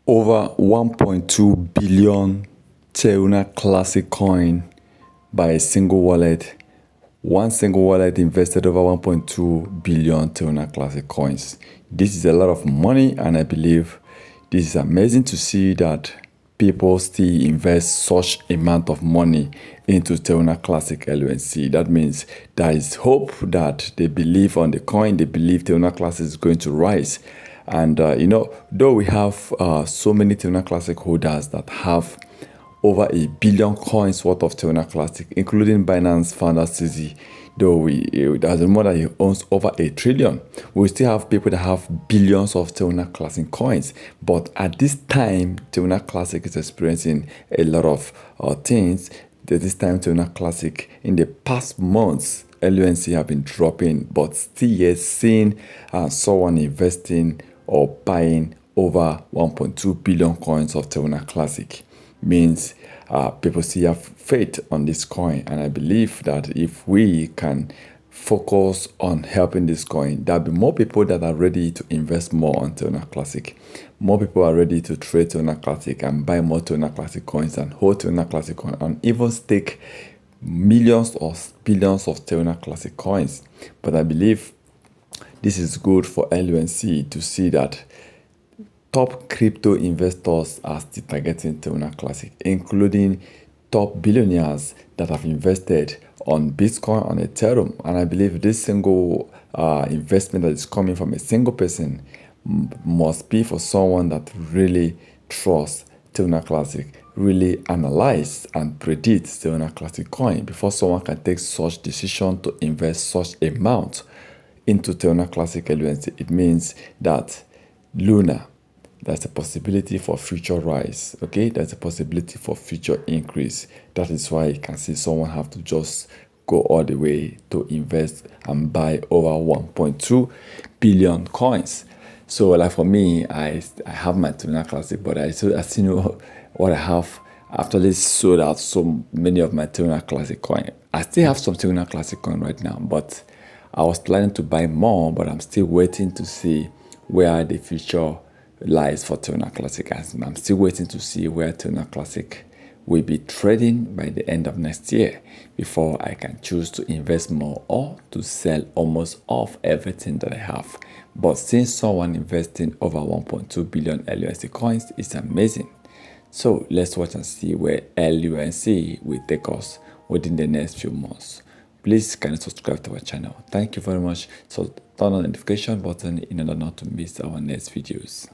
over 1.2 billion Teruna Classic coin by a single wallet. One single wallet invested over 1.2 billion Teruna Classic coins. This is a lot of money, and I believe this is amazing to see that people still invest such amount of money into Teruna Classic LUNC. That means there is hope that they believe on the coin, they believe Teruna Classic is going to rise. And though we have so many Teruna Classic holders that have over 1 billion coins worth of Teruna Classic, including Binance founder CZ, though there's a more that he owns over 1 trillion. We still have people that have billions of Teruna Classic coins. But at this time, Teruna Classic is experiencing a lot of things. At this time, Teruna Classic, in the past months, LUNC have been dropping, but still yet seeing someone investing or buying over 1.2 billion coins of Teruna Classic means people still have faith on this coin. And I believe that if we can focus on helping this coin, there'll be more people that are ready to invest more on Teruna Classic. More people are ready to trade Teruna Classic and buy more Teruna Classic coins and hold Teruna Classic coin and even stake millions or billions of Teruna Classic coins. But I believe this is good for LUNC to see that top crypto investors are still targeting Teruna Classic, including top billionaires that have invested on Bitcoin, on Ethereum. And I believe this single investment that is coming from a single person must be for someone that really trusts Teruna Classic, really analyze and predict Teruna Classic coin before someone can take such decision to invest such amount into Teruna Classic LUNC. It means that Luna, there's a possibility for future rise, okay? There's a possibility for future increase. That is why you can see someone have to just go all the way to invest and buy over 1.2 billion coins. So like for me, I have my Teruna Classic, but I still know what I have after this sold out so many of my Teruna Classic coin. I still have some Teruna Classic coin right now, but I was planning to buy more, but I'm still waiting to see where the future lies for Teruna Classic. I'm still waiting to see where Teruna Classic will be trading by the end of next year before I can choose to invest more or to sell almost off everything that I have. But since someone investing over 1.2 billion LUNC coins is amazing. So let's watch and see where LUNC will take us within the next few months. Please kindly subscribe to our channel. Thank you very much. So turn on the notification button in order not to miss our next videos.